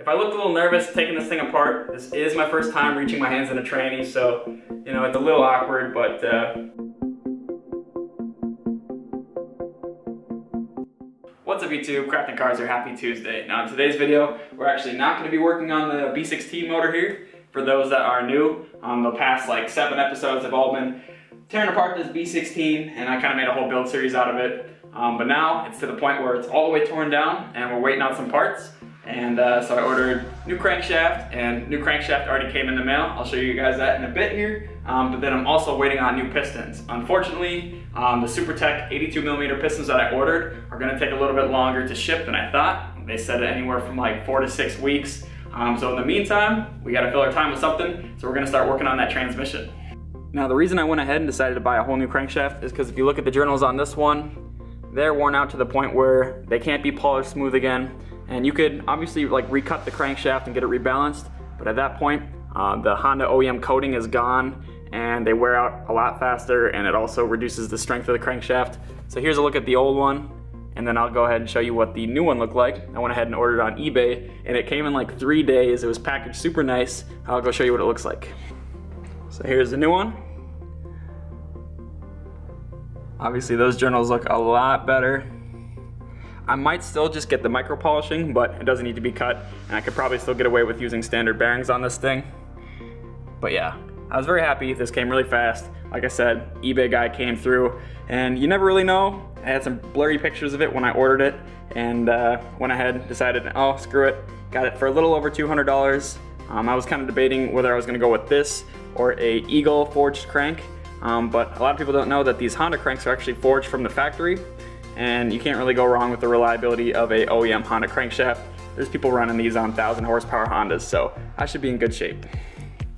If I looked a little nervous taking this thing apart, this is my first time reaching my hands in a tranny, so, you know, it's a little awkward, but what's up YouTube, Crafting Cars here, happy Tuesday. Now in today's video, we're actually not going to be working on the B16 motor here. For those that are new, the past like 7 episodes have all been tearing apart this B16, and I kind of made a whole build series out of it. But now it's to the point where it's all the way torn down and we're waiting on some parts. And so I ordered new crankshaft, and new crankshaft already came in the mail. I'll show you guys that in a bit here. But then I'm also waiting on new pistons. Unfortunately, the SuperTech 82mm pistons that I ordered are gonna take a little bit longer to ship than I thought. They said anywhere from like 4 to 6 weeks. So in the meantime, we gotta fill our time with something. So we're gonna start working on that transmission. Now the reason I went ahead and decided to buy a whole new crankshaft is because if you look at the journals on this one, they're worn out to the point where they can't be polished smooth again. And you could obviously like recut the crankshaft and get it rebalanced, but at that point, the Honda OEM coating is gone and they wear out a lot faster, and it also reduces the strength of the crankshaft. So here's a look at the old one, and then I'll go ahead and show you what the new one looked like. I went ahead and ordered it on eBay, and it came in like 3 days. It was packaged super nice. I'll go show you what it looks like. So here's the new one. Obviously those journals look a lot better. I might still just get the micro polishing, but it doesn't need to be cut, and I could probably still get away with using standard bearings on this thing. But yeah, I was very happy. This came really fast. Like I said, eBay guy came through, and you never really know. I had some blurry pictures of it when I ordered it, and went ahead and decided, oh, screw it. Got it for a little over $200. I was kind of debating whether I was gonna go with this or a Eagle forged crank, but a lot of people don't know that these Honda cranks are actually forged from the factory, and you can't really go wrong with the reliability of a OEM Honda crankshaft. There's people running these on 1,000 horsepower Hondas, so I should be in good shape.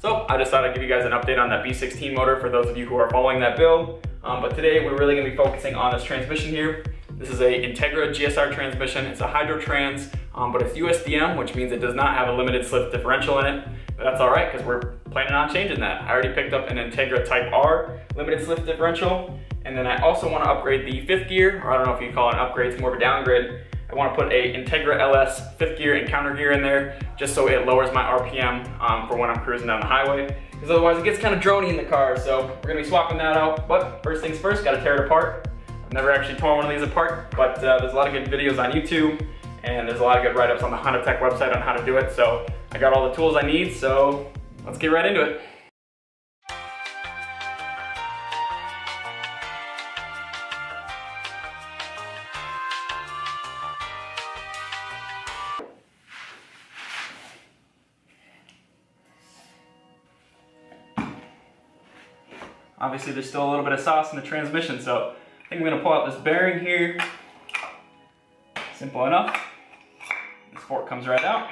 So I just thought I'd give you guys an update on that B16 motor for those of you who are following that build. But today we're really gonna be focusing on this transmission here. This is a Integra GSR transmission. It's a hydro trans, but it's USDM, which means it does not have a limited slip differential in it. But that's all right, because we're planning on changing that. I already picked up an Integra Type R limited slip differential. And then I also want to upgrade the 5th gear, or I don't know if you call it an upgrade, it's more of a downgrade. I want to put a Integra LS 5th gear and counter gear in there, just so it lowers my RPM for when I'm cruising down the highway. Because otherwise it gets kind of droney in the car, so we're going to be swapping that out. But first things first, got to tear it apart. I've never actually torn one of these apart, but there's a lot of good videos on YouTube, and there's a lot of good write-ups on the Honda Tech website on how to do it. So I got all the tools I need, so let's get right into it. Obviously there's still a little bit of sauce in the transmission, so I think I'm gonna pull out this bearing here. Simple enough. This fork comes right out.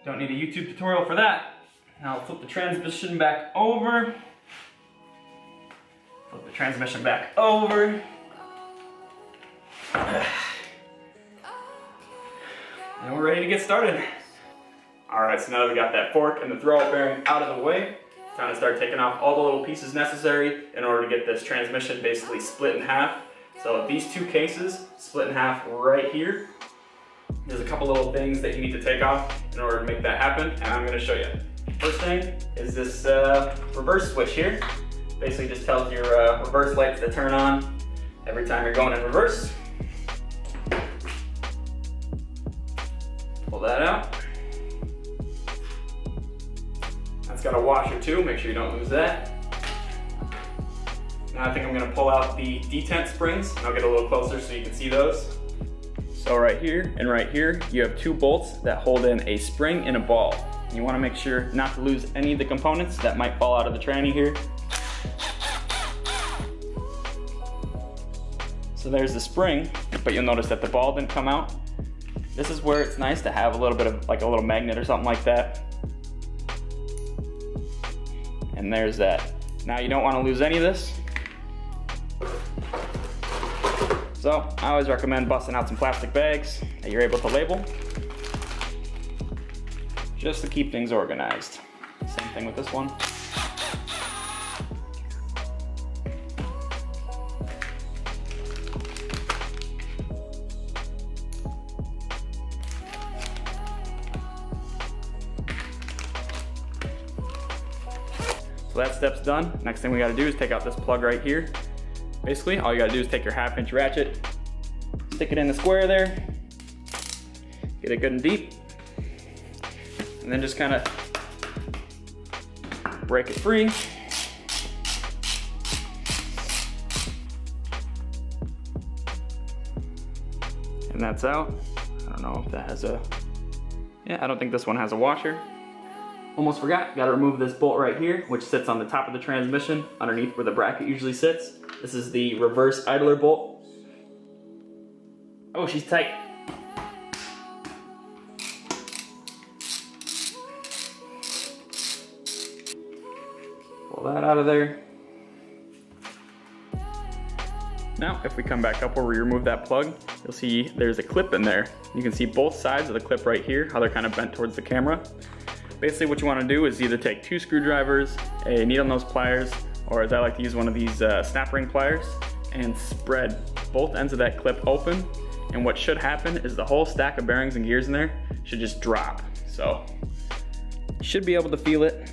Don't need a YouTube tutorial for that. Now I'll flip the transmission back over. Flip the transmission back over. And we're ready to get started. Alright, so now that we got that fork and the throwout bearing out of the way, time to start taking off all the little pieces necessary in order to get this transmission basically split in half. So these 2 cases split in half right here. There's a couple little things that you need to take off in order to make that happen, and I'm going to show you. First thing is this reverse switch here. Basically just tells your reverse lights to turn on every time you're going in reverse. Pull that out. It's got a washer too, make sure you don't lose that. Now I think I'm gonna pull out the detent springs, and I'll get a little closer so you can see those. So right here and right here, you have 2 bolts that hold in a spring and a ball. You wanna make sure not to lose any of the components that might fall out of the tranny here. So there's the spring, but you'll notice that the ball didn't come out. This is where it's nice to have a little bit of like a little magnet or something like that. And there's that. Now you don't want to lose any of this. So I always recommend busting out some plastic bags that you're able to label, just to keep things organized. Same thing with this one. So that step's done. Next thing we gotta do is take out this plug right here. Basically, all you gotta do is take your 1/2-inch ratchet, stick it in the square there, get it good and deep, and then just kind of break it free. And that's out. I don't know if that has a, yeah, I don't think this one has a washer. Almost forgot, gotta remove this bolt right here, which sits on the top of the transmission, underneath where the bracket usually sits. This is the reverse idler bolt. Oh, she's tight. Pull that out of there. Now, if we come back up where we remove that plug, you'll see there's a clip in there. You can see both sides of the clip right here, how they're kind of bent towards the camera. Basically what you want to do is either take 2 screwdrivers, a needle nose pliers, or as I like to use one of these snap ring pliers, and spread both ends of that clip open. And what should happen is the whole stack of bearings and gears in there should just drop. So, you should be able to feel it,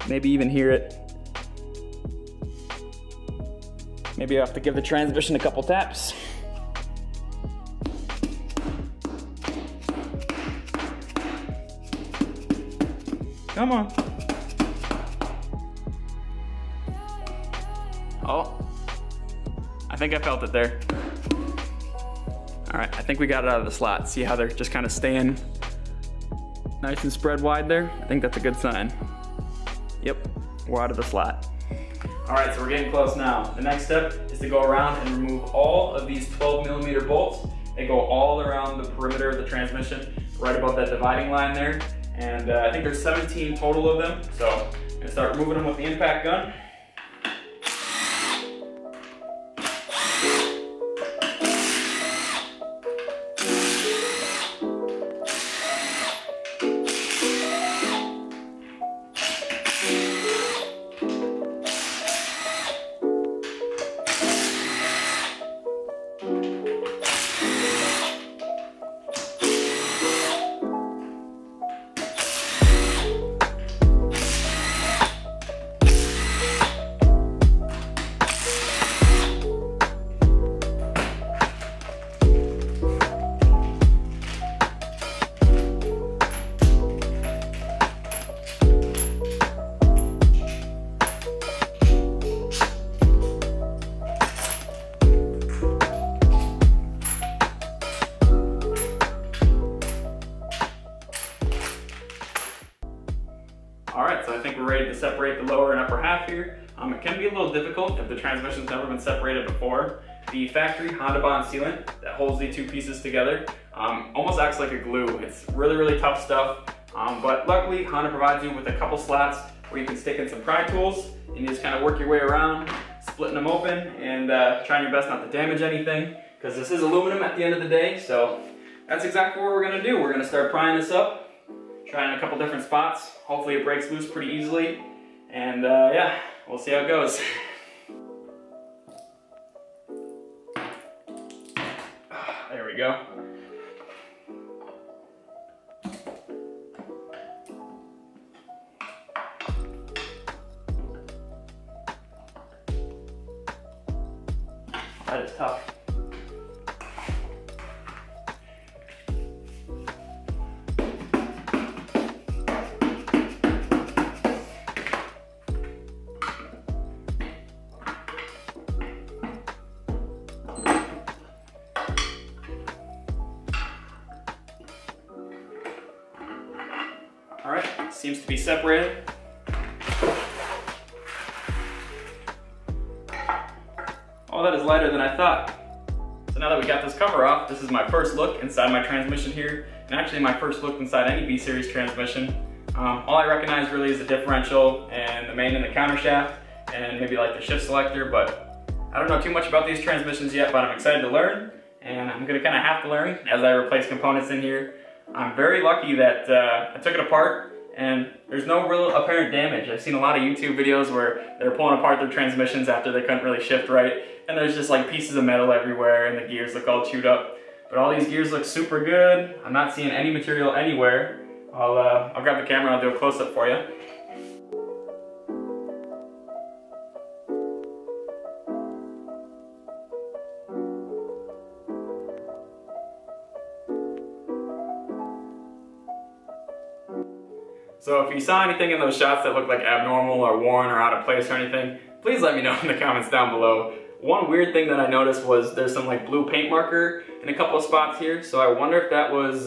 maybe even hear it. Maybe I have to give the transmission a couple taps. Come on. Oh, I think I felt it there. All right, I think we got it out of the slot. See how they're just kind of staying nice and spread wide there? I think that's a good sign. Yep, we're out of the slot. All right, so we're getting close now. The next step is to go around and remove all of these 12mm bolts. They go all around the perimeter of the transmission, right above that dividing line there. And I think there's 17 total of them. So I'm gonna start removing them with the impact gun. Alright, so I think we're ready to separate the lower and upper half here. It can be a little difficult if the transmission's never been separated before. The factory Honda Bond sealant that holds the 2 pieces together almost acts like a glue. It's really, really tough stuff, but luckily Honda provides you with a couple slots where you can stick in some pry tools and you just kind of work your way around, splitting them open and trying your best not to damage anything, because this is aluminum at the end of the day. So that's exactly what we're going to do. We're going to start prying this up. Trying a couple different spots. Hopefully it breaks loose pretty easily. And yeah, we'll see how it goes. There we go. That is tough. All right, seems to be separated. Oh, that is lighter than I thought. So now that we got this cover off, this is my first look inside my transmission here, and actually my first look inside any B-Series transmission. All I recognize really is the differential and the main and the countershaft, and maybe like the shift selector, but I don't know too much about these transmissions yet, but I'm excited to learn, and I'm gonna kind of have to learn as I replace components in here. I'm very lucky that I took it apart and there's no real apparent damage. I've seen a lot of YouTube videos where they're pulling apart their transmissions after they couldn't really shift right, and there's just like pieces of metal everywhere and the gears look all chewed up. But all these gears look super good. I'm not seeing any material anywhere. I'll grab the camera and I'll do a close-up for you. So if you saw anything in those shots that looked like abnormal or worn or out of place or anything, please let me know in the comments down below. One weird thing that I noticed was there's some like blue paint marker in a couple of spots here, so I wonder if that was,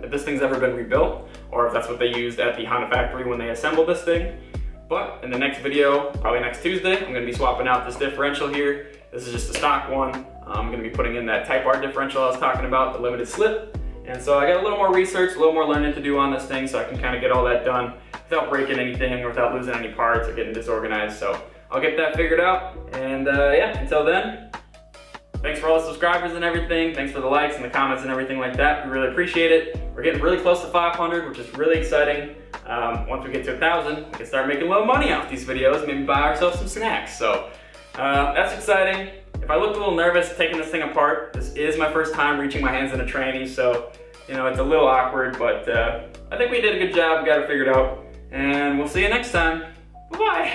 if this thing's ever been rebuilt, or if that's what they used at the Honda factory when they assembled this thing. But in the next video, probably next Tuesday, I'm gonna be swapping out this differential here. This is just a stock one. I'm gonna be putting in that Type R differential I was talking about, the limited slip. And so I got a little more research, a little more learning to do on this thing, so I can kind of get all that done without breaking anything or without losing any parts or getting disorganized. So I'll get that figured out. And yeah, until then, thanks for all the subscribers and everything. Thanks for the likes and the comments and everything like that. We really appreciate it. We're getting really close to 500, which is really exciting. Once we get to 1,000, we can start making a little money off these videos, maybe buy ourselves some snacks. So that's exciting. If I looked a little nervous taking this thing apart, this is my first time reaching my hands in a tranny, so you know, it's a little awkward, but I think we did a good job, we got it figured out, and we'll see you next time. Bye-bye.